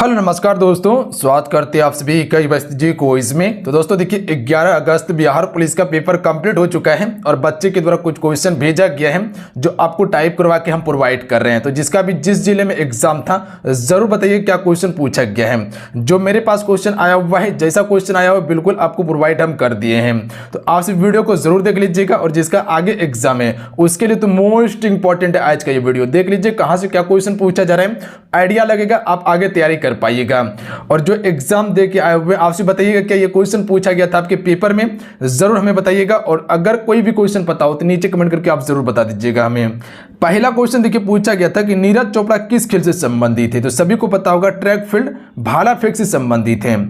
Hello नमस्कार दोस्तों, स्वागत करते हैं आप सभी कई जी क्विज में। तो दोस्तों देखिए 11 अगस्त बिहार पुलिस का पेपर कंप्लीट हो चुका है और बच्चे के द्वारा कुछ क्वेश्चन भेजा गया है जो आपको टाइप करवा के हम प्रोवाइड कर रहे हैं। तो जिसका भी जिस जिले में एग्जाम था जरूर बताइए क्या क्वेश्चन पूछा गया है। जो मेरे पास क्वेश्चन आया हुआ है, जैसा क्वेश्चन आया हुआ बिल्कुल आपको प्रोवाइड हम कर दिए हैं। तो आप इस वीडियो को जरूर देख लीजिएगा और जिसका आगे एग्जाम है उसके लिए तो मोस्ट इंपॉर्टेंट है आज का ये वीडियो। देख लीजिए कहाँ से क्या क्वेश्चन पूछा जा रहा है, आइडिया लगेगा, आप आगे तैयारी कर पाइएगा। और जो एग्जाम दे के आए हुए आपसे बताइएगा क्या ये क्वेश्चन पूछा गया था आपके पेपर में, जरूर हमें बताइएगा। और अगर कोई भी क्वेश्चन पता हो तो नीचे कमेंट करके आप जरूर बता दीजिएगा हमें। पहला क्वेश्चन देखिए पूछा गया था कि नीरज चोपड़ा किस खेल से संबंधित है। तो सभी को पता होगा ट्रैक फील्ड भाला फेंक से संबंधित है।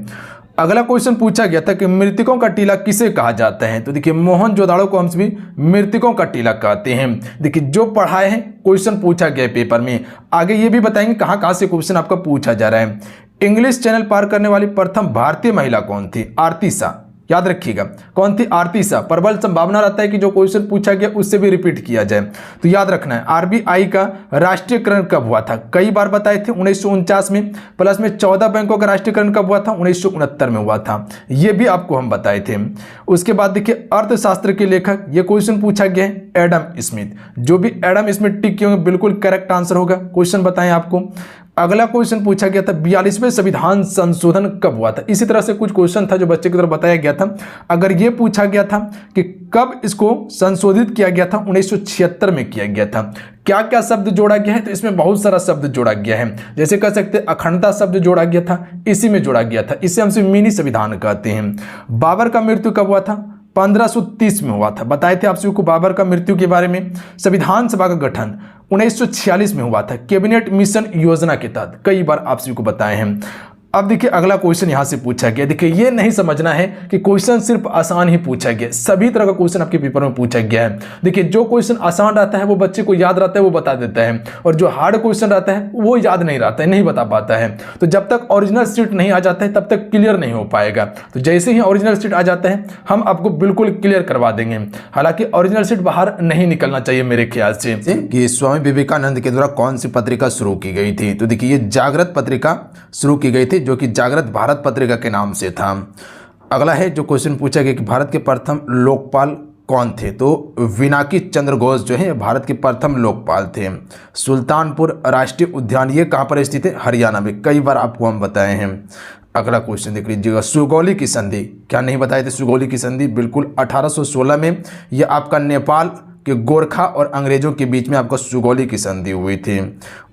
अगला क्वेश्चन पूछा गया था कि मृतकों का टीला किसे कहा जाता है। तो देखिए मोहनजोदड़ो को हम सभी मृतकों का टीला कहते हैं। देखिए जो पढ़ाए हैं क्वेश्चन पूछा गया पेपर में। आगे ये भी बताएंगे कहाँ कहाँ से क्वेश्चन आपका पूछा जा रहा है। इंग्लिश चैनल पार करने वाली प्रथम भारतीय महिला कौन थी? आरती शाह, याद रखिएगा कौन थी? आरती शाह। प्रबल संभावना रहता है कि जो क्वेश्चन पूछा गया उससे भी रिपीट किया जाए, तो याद रखना है। आरबीआई का राष्ट्रीयकरण कब हुआ था? कई बार बताए थे 1949 में, प्लस में 14 बैंकों का राष्ट्रीयकरण कब हुआ था? 1969 में हुआ था, ये भी आपको हम बताए थे। उसके बाद देखिए अर्थशास्त्र के लेखक, ये क्वेश्चन पूछा गया है एडम स्मिथ। जो भी एडम स्मिथ टिक किए होंगे बिल्कुल करेक्ट आंसर होगा। क्वेश्चन बताएं आपको। अगला क्वेश्चन पूछा गया था 42वें संविधान संशोधन कब हुआ था? इसी तरह से कुछ क्वेश्चन था जो बच्चे की तरफ बताया गया था। अगर ये पूछा गया था कि कब इसको संशोधित किया गया था, 1976 में किया गया था। क्या क्या शब्द जोड़ा गया है? तो इसमें बहुत सारा शब्द जोड़ा गया है। जैसे कह सकते हैं अखंडता शब्द जोड़ा गया था, इसी में जोड़ा गया था। इसे हम मिनी संविधान कहते हैं। बाबर का मृत्यु कब हुआ था? 1530 में हुआ था। बताए थे आप सभी को बाबर का मृत्यु के बारे में। संविधान सभा का गठन 1946 में हुआ था कैबिनेट मिशन योजना के तहत, कई बार आप सभी को बताए हैं। अब देखिए अगला क्वेश्चन यहां से पूछा गया। देखिए ये नहीं समझना है कि क्वेश्चन सिर्फ आसान ही पूछा गया, सभी तरह का क्वेश्चन आपके पेपर में पूछा गया है। देखिए जो क्वेश्चन आसान रहता है वो बच्चे को याद रहता है, वो बता देता है, और जो हार्ड क्वेश्चन रहता है वो याद नहीं रहता है, नहीं बता पाता है। तो जब तक ओरिजिनल सीट नहीं आ जाता है तब तक क्लियर नहीं हो पाएगा। तो जैसे ही ओरिजिनल सीट आ जाता है हम आपको बिल्कुल क्लियर करवा देंगे। हालांकि ओरिजिनल सीट बाहर नहीं निकलना चाहिए मेरे ख्याल से। कि स्वामी विवेकानंद के द्वारा कौन सी पत्रिका शुरू की गई थी? तो देखिए ये जागृत पत्रिका शुरू की गई थी, जो कि जागृत भारत पत्रिका के नाम से था। अगला है जो क्वेश्चन पूछा गया कि भारत के प्रथम लोकपाल कौन थे? तो विनाकी चंद्र घोष जो है भारत के प्रथम लोकपाल थे। सुल्तानपुर राष्ट्रीय उद्यान ये कहाँ पर स्थित है? हरियाणा में, कई बार आपको हम बताए हैं। अगला क्वेश्चन देख लीजिएगा, सुगौली की संधि, क्या नहीं बताए थे? सुगौली की संधि बिल्कुल 1816 में यह आपका नेपाल कि गोरखा और अंग्रेजों के बीच में आपका सुगौली की संधि हुई थी।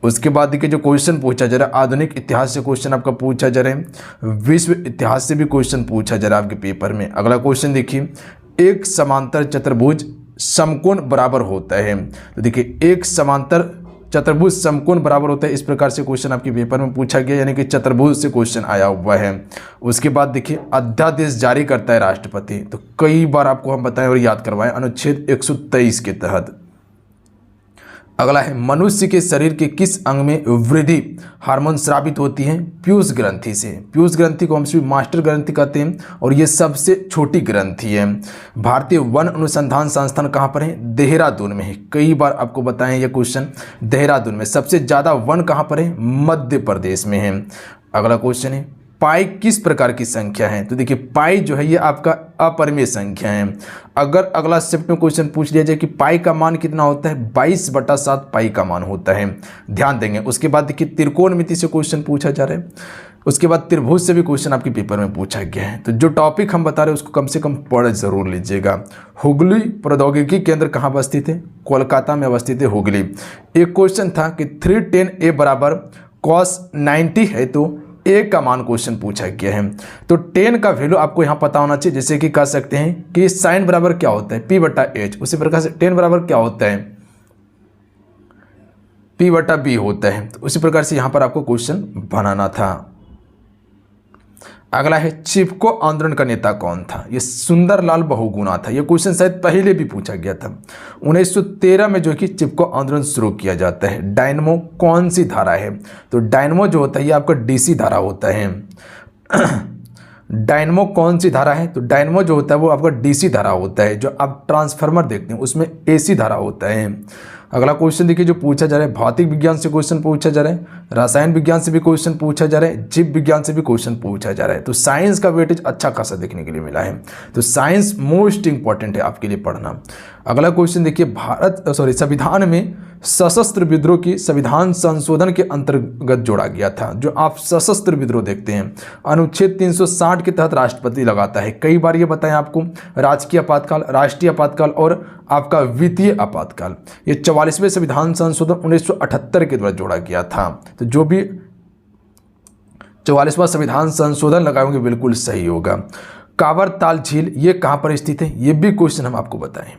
उसके बाद देखिए जो क्वेश्चन पूछा जा रहा है आधुनिक इतिहास से क्वेश्चन आपका पूछा जा रहा है, विश्व इतिहास से भी क्वेश्चन पूछा जा रहा है आपके पेपर में। अगला क्वेश्चन देखिए, एक समांतर चतुर्भुज समकोण बराबर होता है। तो देखिए एक समांतर चतुर्भुज समकोण बराबर होता है, इस प्रकार से क्वेश्चन आपके पेपर में पूछा गया, यानी कि चतुर्भुज से क्वेश्चन आया हुआ है। उसके बाद देखिए अध्यादेश जारी करता है राष्ट्रपति, तो कई बार आपको हम बताएं और याद करवाएं अनुच्छेद 123 के तहत। अगला है मनुष्य के शरीर के किस अंग में वृद्धि हार्मोन स्रावित होती है? पीयूष ग्रंथि से। पीयूष ग्रंथि को हम सिर्फ मास्टर ग्रंथि कहते हैं और ये सबसे छोटी ग्रंथि है। भारतीय वन अनुसंधान संस्थान कहाँ पर है? देहरादून में है। कई बार आपको बताएं ये क्वेश्चन, देहरादून में। सबसे ज़्यादा वन कहाँ पर है? मध्य प्रदेश में है। अगला क्वेश्चन है पाई किस प्रकार की संख्या है? तो देखिए पाई जो है ये आपका अपरिमेय संख्या है। अगर अगला शिफ्ट में क्वेश्चन पूछ लिया जाए कि पाई का मान कितना होता है? 22/7 पाई का मान होता है, ध्यान देंगे। उसके बाद देखिए त्रिकोणमिति से क्वेश्चन पूछा जा रहा है। उसके बाद त्रिभुज से भी क्वेश्चन आपके पेपर में पूछा गया है। तो जो टॉपिक हम बता रहे हैं उसको कम से कम पढ़ जरूर लीजिएगा। हुगली प्रौद्योगिकी केंद्र कहाँ अवस्थित है? कोलकाता में अवस्थित है हुगली। एक क्वेश्चन था कि 310 बराबर cos 90 है, तो ए का मान क्वेश्चन पूछा गया है। तो 10 का वैल्यू आपको यहाँ पता होना चाहिए। जैसे कि कह सकते हैं कि साइन बराबर क्या होता है? P/H। उसी प्रकार से 10 बराबर क्या होता है? P/B होता है। तो उसी प्रकार से यहाँ पर आपको क्वेश्चन बनाना था। अगला है चिपको आंदोलन का नेता कौन था? ये सुंदरलाल बहुगुणा था। ये क्वेश्चन शायद पहले भी पूछा गया था। 1913 में जो कि चिपको आंदोलन शुरू किया जाता है। डायनमो कौन सी धारा है? तो डायनमो जो होता है ये आपका डीसी धारा होता है। डायनमो कौन सी धारा है? तो डायनमो जो होता है वो आपका डीसी धारा होता है। जो आप ट्रांसफार्मर देखते हैं उसमें एसी धारा होता है। अगला क्वेश्चन देखिए जो पूछा जा रहा है, भौतिक विज्ञान से क्वेश्चन पूछा जा रहा है, रसायन विज्ञान से भी क्वेश्चन पूछा जा रहा है, जीव विज्ञान से भी क्वेश्चन पूछा जा रहा है। तो साइंस का वेटेज अच्छा खासा देखने के लिए मिला है, तो साइंस मोस्ट इंपॉर्टेंट है आपके लिए पढ़ना। अगला क्वेश्चन देखिए, संविधान में सशस्त्र विद्रोह की संविधान संशोधन के अंतर्गत जोड़ा गया था। जो आप सशस्त्र विद्रोह देखते हैं, अनुच्छेद 360 के तहत राष्ट्रपति लगाता है। कई बार ये बताएं आपको, राजकीय आपातकाल, राष्ट्रीय आपातकाल और आपका वित्तीय आपातकाल। ये 44वें संविधान संशोधन 1978 के द्वारा जोड़ा गया था। तो जो भी 44वां संविधान संशोधन लगाएंगे बिल्कुल सही होगा। कांवर ताल झील ये कहाँ पर स्थित है, ये भी क्वेश्चन हम आपको बताएं,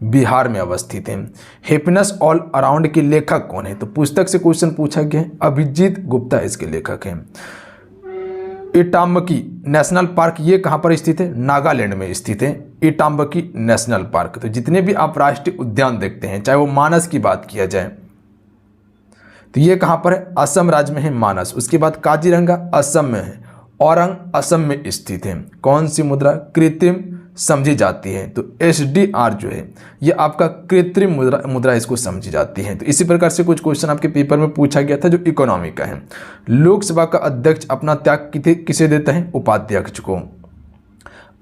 बिहार में अवस्थित है। हैप्पीनेस ऑल अराउंड के लेखक कौन है, तो पुस्तक से क्वेश्चन पूछा गया है, अभिजीत गुप्ता इसके लेखक हैं। इटाम्बकी नेशनल पार्क ये कहाँ पर स्थित है, नागालैंड में स्थित है इटाम्बकी नेशनल पार्क। तो जितने भी आप राष्ट्रीय उद्यान देखते हैं, चाहे वो मानस की बात किया जाए तो ये कहाँ पर है, असम राज्य में है मानस। उसके बाद काजीरंगा असम में है, औरंग असम में स्थित है। कौन सी मुद्रा कृत्रिम समझी जाती है, तो SDR जो है ये आपका कृत्रिम मुद्रा इसको समझी जाती है। तो इसी प्रकार से कुछ क्वेश्चन आपके पेपर में पूछा गया था जो इकोनॉमी का है। लोकसभा का अध्यक्ष अपना त्याग किसे देता है, उपाध्यक्ष को।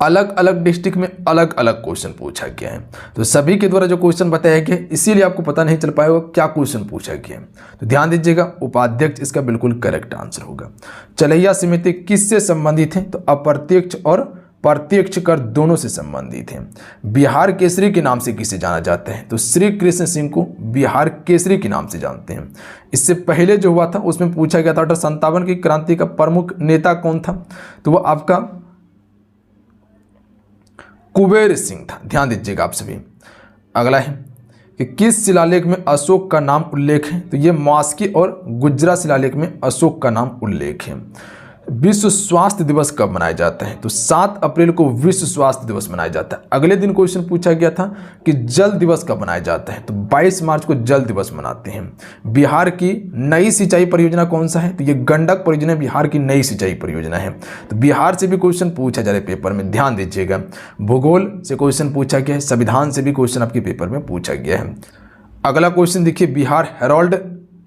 अलग अलग डिस्ट्रिक्ट में अलग अलग क्वेश्चन पूछा गया है, तो सभी के द्वारा जो क्वेश्चन बताया गया इसीलिए आपको पता नहीं चल पाएगा क्या क्वेश्चन पूछा गया है। तो ध्यान दीजिएगा, उपाध्यक्ष इसका बिल्कुल करेक्ट आंसर होगा। चलैया समिति किससे संबंधित है, तो अप्रत्यक्ष और प्रत्यक्ष कर दोनों से संबंधित है। बिहार केसरी के नाम से किसे जाना जाता है, तो श्री कृष्ण सिंह को बिहार केसरी के नाम से जानते हैं। इससे पहले जो हुआ था उसमें पूछा गया था 1857 की क्रांति का प्रमुख नेता कौन था, तो वो आपका कुबेर सिंह था। ध्यान दीजिएगा आप सभी। अगला है कि किस शिलालेख में अशोक का नाम उल्लेख है, तो ये मॉस्की और गुजरा शिलालेख में अशोक का नाम उल्लेख है। विश्व स्वास्थ्य दिवस कब मनाया जाता है, तो 7 अप्रैल को विश्व स्वास्थ्य दिवस मनाया जाता है। अगले दिन क्वेश्चन पूछा गया था कि जल दिवस कब मनाया जाता है, तो 22 मार्च को जल दिवस मनाते हैं। बिहार की नई सिंचाई परियोजना कौन सा है, तो ये गंडक परियोजना बिहार की नई सिंचाई परियोजना है। तो बिहार से भी क्वेश्चन पूछा जा रहा है पेपर में, ध्यान दीजिएगा। भूगोल से क्वेश्चन पूछा गया है, संविधान से भी क्वेश्चन आपके पेपर में पूछा गया है। अगला क्वेश्चन देखिए, बिहार हेराल्ड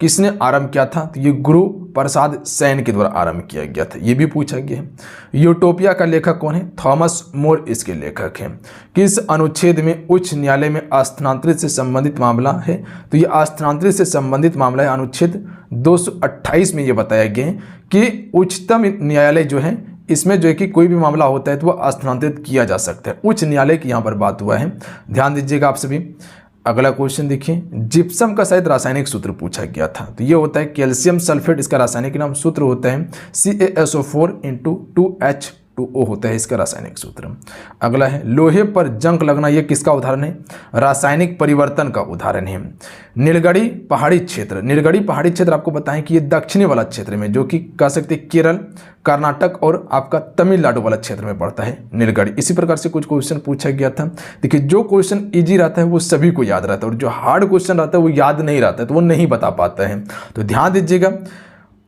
किसने आरंभ किया था, तो ये गुरु प्रसाद सैन के द्वारा आरंभ किया गया था, ये भी पूछा गया है। यूटोपिया का लेखक कौन है, थॉमस मोर इसके लेखक हैं। किस अनुच्छेद में उच्च न्यायालय में स्थानांतरित से संबंधित मामला है, तो ये स्थानांतरित से संबंधित मामला है अनुच्छेद 228 में ये बताया गया है कि उच्चतम न्यायालय जो है इसमें जो है कि कोई भी मामला होता है तो वह स्थानांतरित किया जा सकता है। उच्च न्यायालय की यहाँ पर बात हुआ है, ध्यान दीजिएगा आप सभी। अगला क्वेश्चन देखिए, जिप्सम का शायद रासायनिक सूत्र पूछा गया था, तो ये होता है कैल्शियम सल्फेट, इसका रासायनिक नाम सूत्र होता है CaSO4 × 2H2O होता है इसका रासायनिक सूत्र। अगला है लोहे पर जंग लगना, ये किसका उदाहरण है, रासायनिक परिवर्तन का उदाहरण है। नीलगढ़ी पहाड़ी क्षेत्र, नीलगढ़ी पहाड़ी क्षेत्र आपको बताएं कि ये दक्षिणी वाला क्षेत्र में, जो कि कह सकते हैं केरल, कर्नाटक और आपका तमिलनाडु वाला क्षेत्र में पड़ता है नीलगढ़ी। इसी प्रकार से कुछ क्वेश्चन पूछा गया था। देखिए जो क्वेश्चन इजी रहता है वो सभी को याद रहता है, और जो हार्ड क्वेश्चन रहता है वो याद नहीं रहता है, तो वो नहीं बता पाता है। तो ध्यान दीजिएगा,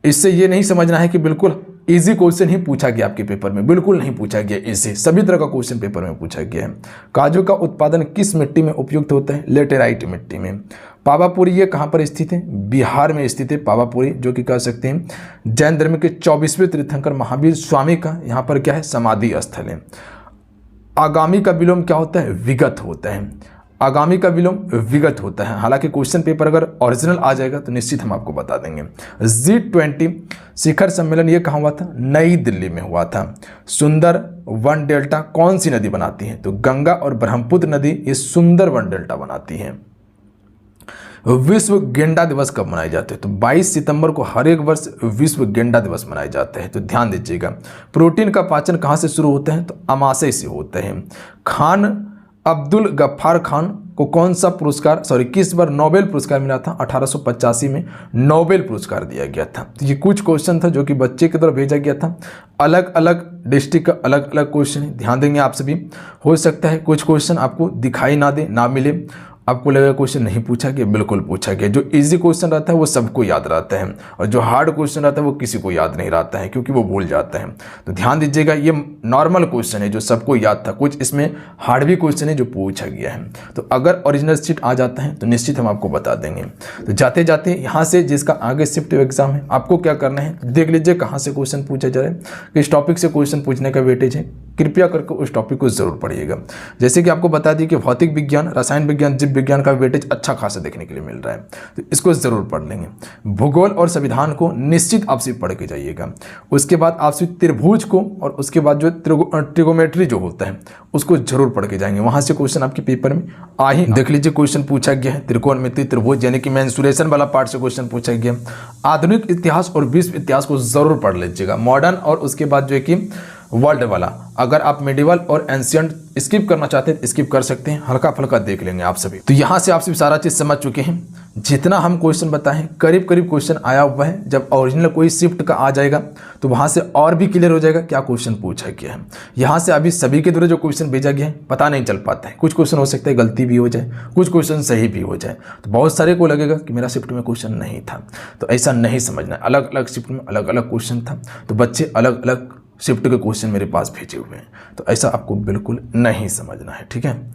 इससे ये नहीं समझना है कि बिल्कुल इजी क्वेश्चन ही पूछा गया आपके पेपर में, बिल्कुल नहीं पूछा गया इजी, सभी तरह का क्वेश्चन पेपर में पूछा गया है। काजू का उत्पादन किस मिट्टी में उपयुक्त होता है, लेटेराइट मिट्टी में। पावापुरी ये कहाँ पर स्थित है, बिहार में स्थित है पावापुरी, जो कि कह सकते हैं जैन धर्म के 24वें तीर्थंकर महावीर स्वामी का यहाँ पर क्या है, समाधि स्थल है। आगामी का विलोम क्या होता है, विगत होता है। आगामी का विलोम विगत होता है। हालांकि क्वेश्चन पेपर अगर ओरिजिनल आ जाएगा तो निश्चित हम आपको बता देंगे। G20 शिखर सम्मेलन ये कहाँ हुआ था, नई दिल्ली में हुआ था। सुंदर वन डेल्टा कौन सी नदी बनाती है, तो गंगा और ब्रह्मपुत्र नदी ये सुंदर वन डेल्टा बनाती है। विश्व गेंडा दिवस कब मनाए जाते हैं, तो 22 सितंबर को हर एक वर्ष विश्व गेंडा दिवस मनाए जाते हैं। तो ध्यान दीजिएगा। प्रोटीन का पाचन कहाँ से शुरू होता है, तो अमाशय से होता है। खान अब्दुल गफ्फार खान को कौन सा पुरस्कार किस बार नोबेल पुरस्कार मिला था, 1885 में नोबेल पुरस्कार दिया गया था। तो ये कुछ क्वेश्चन था जो कि बच्चे की तरफ भेजा गया था। अलग अलग डिस्ट्रिक्ट का अलग अलग क्वेश्चन है, ध्यान देंगे आप सभी। हो सकता है कुछ क्वेश्चन आपको दिखाई ना दे, ना मिले, आपको लगेगा क्वेश्चन नहीं पूछा गया, बिल्कुल पूछा गया। जो इजी क्वेश्चन रहता है वो सबको याद रहता है, और जो हार्ड क्वेश्चन रहता है वो किसी को याद नहीं रहता है, क्योंकि वो भूल जाते हैं। तो ध्यान दीजिएगा, ये नॉर्मल क्वेश्चन है जो सबको याद था, कुछ इसमें हार्ड भी क्वेश्चन है जो पूछा गया है। तो अगर ओरिजिनल शीट आ जाता है तो निश्चित हम आपको बता देंगे। तो जाते जाते यहाँ से जिसका आगे शिफ्ट एग्जाम है, आपको क्या करना है, देख लीजिए कहाँ से क्वेश्चन पूछा जा रहा है, किस टॉपिक से क्वेश्चन पूछने का वेटेज है। कृपया करके उस टॉपिक को जरूर पढ़िएगा। जैसे कि आपको बता दी कि भौतिक विज्ञान, रसायन विज्ञान, जीव विज्ञान का वेटेज अच्छा खासा देखने के लिए मिल रहा है, तो इसको जरूर पढ़ लेंगे। भूगोल और संविधान को निश्चित आप सिर्फ पढ़ के जाइएगा। उसके बाद आप सिर्फ त्रिभुज को और उसके बाद जो ट्रिगोमेट्री जो होता है उसको जरूर पढ़ के जाएंगे। वहां से क्वेश्चन आपके पेपर में आ ही, देख लीजिए क्वेश्चन पूछा गया है त्रिकोणमिति, त्रिभुज यानी कि मेंसुरेशन वाला पार्ट से क्वेश्चन पूछा गया। आधुनिक इतिहास और विश्व इतिहास को जरूर पढ़ लीजिएगा, मॉडर्न और उसके बाद जो है कि वर्ल्ड वाला। अगर आप मेडिवल और एंशियंट स्किप करना चाहते हैं तो स्किप कर सकते हैं, हल्का फुल्का देख लेंगे आप सभी। तो यहाँ से आप सभी सारा चीज़ समझ चुके हैं। जितना हम क्वेश्चन बताएं करीब करीब क्वेश्चन आया हुआ है। जब ओरिजिनल कोई शिफ्ट का आ जाएगा तो वहाँ से और भी क्लियर हो जाएगा क्या क्वेश्चन पूछा गया है। यहाँ से अभी सभी के द्वारा जो क्वेश्चन भेजा गया है पता नहीं चल पाता है, कुछ क्वेश्चन हो सकता है गलती भी हो जाए, कुछ क्वेश्चन सही भी हो जाए। तो बहुत सारे को लगेगा कि मेरा शिफ्ट में क्वेश्चन नहीं था, तो ऐसा नहीं समझना। अलग अलग शिफ्ट में अलग अलग क्वेश्चन था, तो बच्चे अलग अलग शिफ्ट के क्वेश्चन मेरे पास भेजे हुए हैं, तो ऐसा आपको बिल्कुल नहीं समझना है, ठीक है।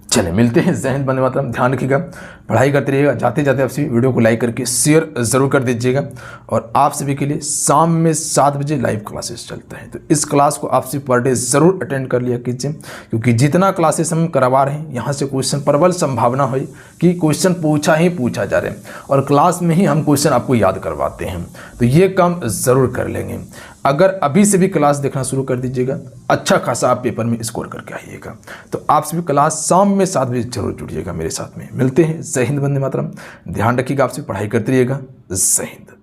चलिए मिलते हैं। जय हिंद, वंदे मातरम। ध्यान रखिएगा, पढ़ाई करते रहिएगा। जाते जाते आप सभी वीडियो को लाइक करके शेयर जरूर कर दीजिएगा। और आप सभी के लिए शाम में 7 बजे लाइव क्लासेस चलते हैं, तो इस क्लास को आप सभी पर डे जरूर अटेंड कर लिया कीजिए, क्योंकि जितना क्लासेस हम करवा रहे हैं यहाँ से क्वेश्चन प्रबल संभावना है कि क्वेश्चन पूछा ही पूछा जा रहा है, और क्लास में ही हम क्वेश्चन आपको याद करवाते हैं। तो ये काम जरूर कर लेंगे। अगर अभी से भी क्लास देखना शुरू कर दीजिएगा, अच्छा खासा आप पेपर में स्कोर करके आइएगा। तो आप सभी क्लास शाम में 7 बजे जरूर जुड़िएगा मेरे साथ में। मिलते हैं। जय हिंद, वंदे मातरम। ध्यान रखिएगा, आपसे पढ़ाई करते रहिएगा। जय हिंद।